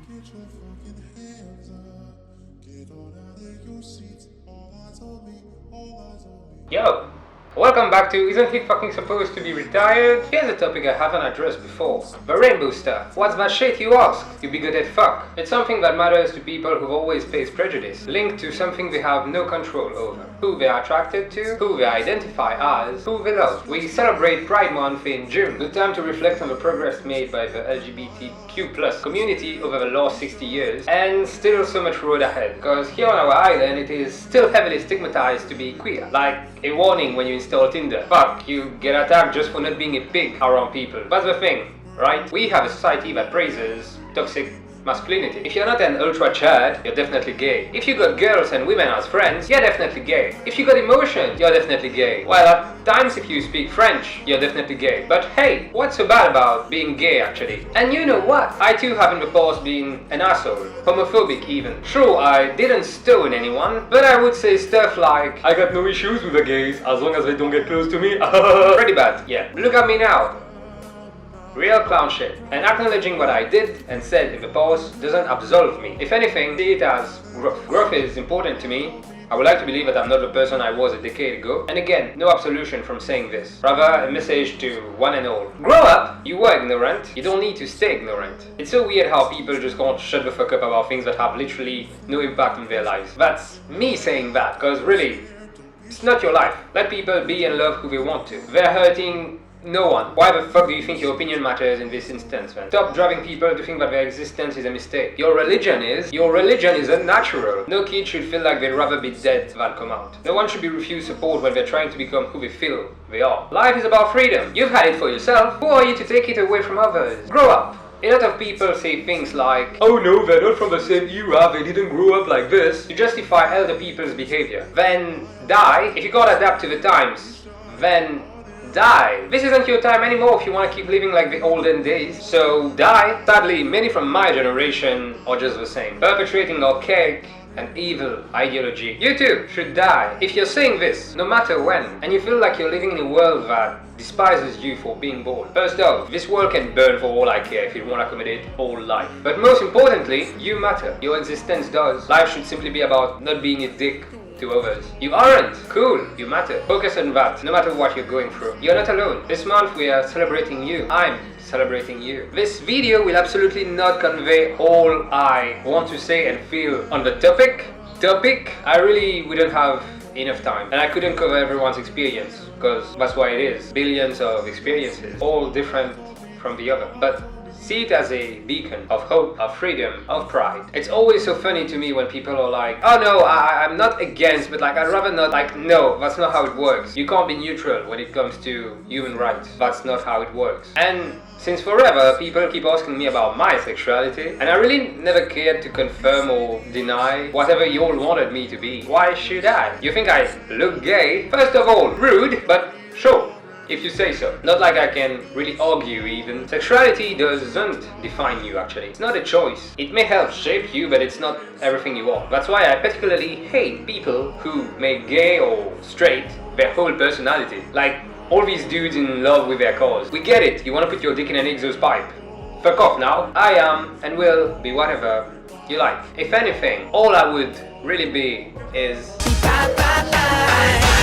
Get your fucking hands up. Get on out of your seats. All eyes on me. All eyes on me. Yo! Welcome back to Isn't He Fucking Supposed to Be Retired? Here's a topic I haven't addressed before. The rainbow stuff. What's that shit, you ask? You bigoted fuck. It's something that matters to people who've always faced prejudice, linked to something they have no control over. Who they are attracted to, who they identify as, who they love. We celebrate Pride Month in June, the time to reflect on the progress made by the LGBTQ+ community over the last 60 years, and still so much road ahead, because here on our island it is still heavily stigmatized to be queer. Like a warning when you install Tinder. Fuck, you get attacked just for not being a pig around people. That's the thing, right? We have a society that praises toxic masculinity. If you're not an ultra chad, you're definitely gay. If you got girls and women as friends, you're definitely gay. If you got emotions, you're definitely gay. While at times if you speak French, you're definitely gay. But hey, what's so bad about being gay actually? And you know what? I too have in the past been an asshole. Homophobic even. True, I didn't stone anyone, but I would say stuff like, I got no issues with the gays as long as they don't get close to me. Pretty bad, yeah. Look at me now. Real clown shit. And acknowledging what I did and said in the past doesn't absolve me. If anything, see it as growth. Growth is important to me. I would like to believe that I'm not the person I was a decade ago. And again, no absolution from saying this. Rather, a message to one and all. Grow up! You were ignorant. You don't need to stay ignorant. It's so weird how people just can't shut the fuck up about things that have literally no impact on their lives. That's me saying that, because really, it's not your life. Let people be and love who they want to. They're hurting no one. Why the fuck do you think your opinion matters in this instance, man? Stop driving people to think that their existence is a mistake. Your religion is unnatural. No kid should feel like they'd rather be dead than come out. No one should be refused support when they're trying to become who they feel they are. Life is about freedom. You've had it for yourself. Who are you to take it away from others? Grow up. A lot of people say things like, oh no, they're not from the same era, they didn't grow up like this, to justify elder people's behavior. Then die. If you can't adapt to the times, then die. This isn't your time anymore if you want to keep living like the olden days. So die. Sadly, many from my generation are just the same, perpetrating archaic and evil ideology. You too should die. If you're saying this, no matter when, and you feel like you're living in a world that despises you for being born. First off, this world can burn for all I care if it won't accommodate all life. But most importantly, you matter. Your existence does. Life should simply be about not being a dick to others. You aren't. Cool. You matter. Focus on that, no matter what you're going through. You're not alone. This month we are celebrating you. I'm celebrating you. This video will absolutely not convey all I want to say and feel on the topic. I really wouldn't have enough time, and I couldn't cover everyone's experience, because that's why it is. Billions of experiences, all different from the other. But see it as a beacon of hope, of freedom, of pride. It's always so funny to me when people are like, oh no, I'm not against, but like I'd rather not. Like, no, that's not how it works. You can't be neutral when it comes to human rights. That's not how it works. And since forever, people keep asking me about my sexuality, and I really never cared to confirm or deny whatever you all wanted me to be. Why should I? You think I look gay? First of all, rude, but sure, if you say so. Not like I can really argue even. Sexuality doesn't define you actually. It's not a choice. It may help shape you, but it's not everything you are. That's why I particularly hate people who make gay or straight their whole personality. Like all these dudes in love with their cars. We get it, you want to put your dick in an exhaust pipe. Fuck off now. I am and will be whatever you like. If anything, all I would really be is